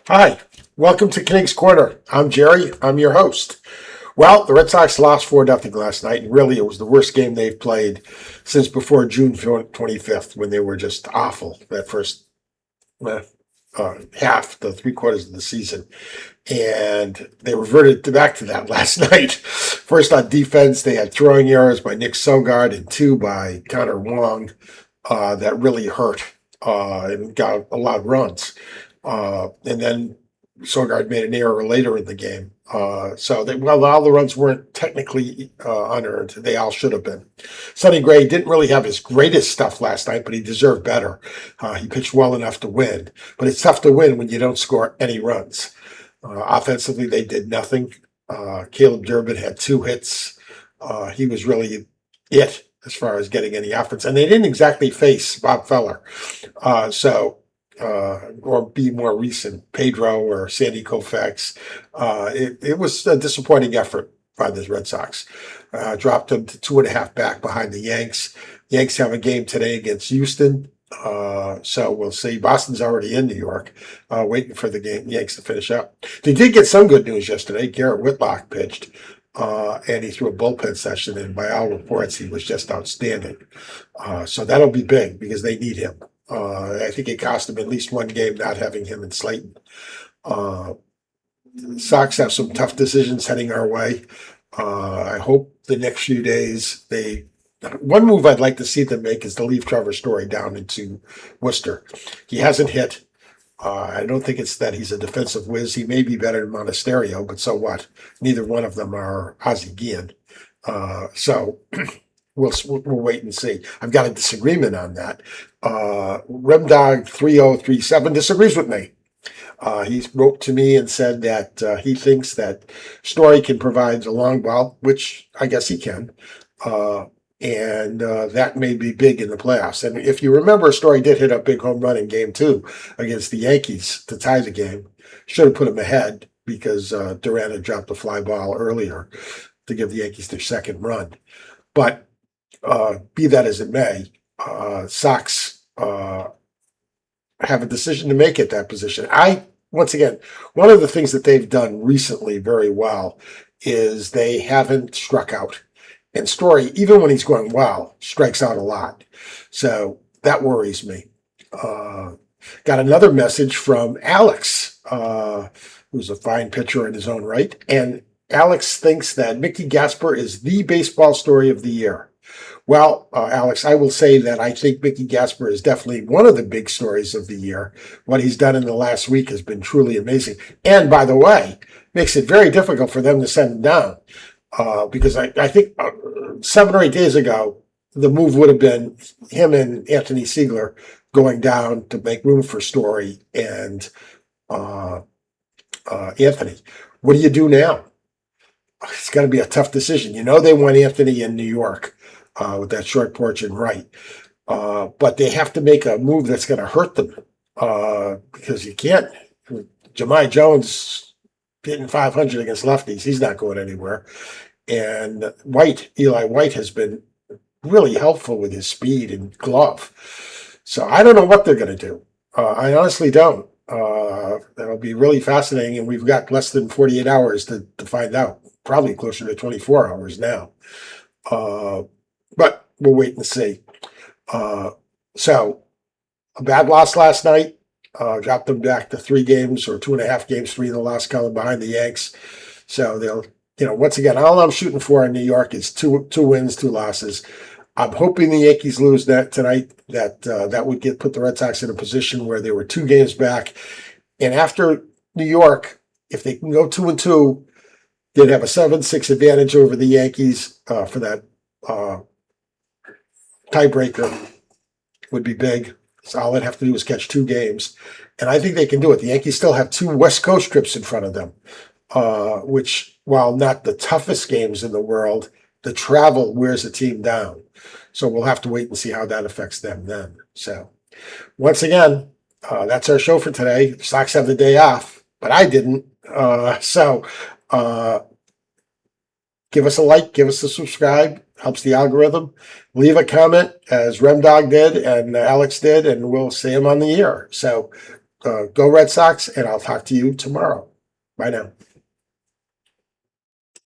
Hi, welcome to King's Corner. I'm Jerry. I'm your host. Well, the Red Sox lost 4-0 last night, and really it was the worst game they've played since before June 25th when they were just awful that first uh, half, the three quarters of the season. And they reverted back to that last night. First on defense, they had throwing errors by Nick Sogard and two by Connor Wong that really hurt and got a lot of runs. And then Sogard made an error later in the game. Well, all the runs weren't technically unearned. They all should have been. Sonny Gray didn't really have his greatest stuff last night, but he deserved better. He pitched well enough to win. But it's tough to win when you don't score any runs. Offensively, they did nothing. Caleb Durbin had two hits. He was really it as far as getting any offense. And they didn't exactly face Bob Feller. Or be more recent, Pedro or Sandy Koufax. It was a disappointing effort by the Red Sox. Dropped them to 2.5 back behind the Yanks. Yanks have a game today against Houston. So we'll see. Boston's already in New York, waiting for the Yanks to finish up. They did get some good news yesterday. Garrett Whitlock pitched, and he threw a bullpen session, and by all reports, he was just outstanding. So that'll be big because they need him. I think it cost him at least one game not having him in Slayton. Sox have some tough decisions heading our way. I hope the next few days one move I'd like to see them make is to leave Trevor Story down into Worcester. He hasn't hit. I don't think it's that he's a defensive whiz. He may be better than Monasterio, but so what? Neither one of them are Ozzie Guillen. So we'll wait and see. I've got a disagreement on that. Remdog 3037 disagrees with me. He wrote to me and said that he thinks that Story can provide the long ball, which I guess he can. And that may be big in the playoffs. And if you remember, Story did hit a big home run in game 2 against the Yankees to tie the game. Should have put him ahead because Durant had dropped a fly ball earlier to give the Yankees their second run. But be that as it may, Sox have a decision to make at that position. Once again, one of the things that they've done recently very well is they haven't struck out. And Story, even when he's going well, strikes out a lot. So that worries me. Got another message from Alex, who's a fine pitcher in his own right. And Alex thinks that Mickey Gasper is the baseball story of the year. Well, Alex, I will say that I think Mickey Gasper is definitely one of the big stories of the year. What he's done in the last week has been truly amazing. And by the way, makes it very difficult for them to send him down. Because I think 7 or 8 days ago, the move would have been him and Anthony Siegler going down to make room for Story and Anthony. What do you do now? It's going to be a tough decision. You know they want Anthony in New York with that short porch and right. But they have to make a move that's going to hurt them because you can't. Jahmai Jones hitting 500 against lefties. He's not going anywhere. And Eli White has been really helpful with his speed and glove. So I don't know what they're going to do. I honestly don't. That'll be really fascinating. And we've got less than 48 hours to find out. Probably closer to 24 hours now. But we'll wait and see. So a bad loss last night. Dropped them back to 3 games or 2.5 games, 3 in the last column behind the Yanks. So they'll, once again, all I'm shooting for in New York is two wins, 2 losses. I'm hoping the Yankees lose that tonight. That would put the Red Sox in a position where they were 2 games back. And after New York, if they can go 2-2, they'd have a 7-6 advantage over the Yankees for that tiebreaker. Would be big. So all they'd have to do is catch 2 games. And I think they can do it. The Yankees still have 2 West Coast trips in front of them, which, while not the toughest games in the world, the travel wears a team down. So we'll have to wait and see how that affects them then. So once again, that's our show for today. Sox have the day off, but I didn't. Give us a like, give us a subscribe. Helps the algorithm. Leave a comment as Remdog did and Alex did, and we'll see him on the air. So Go Red Sox, and I'll talk to you tomorrow. Bye now.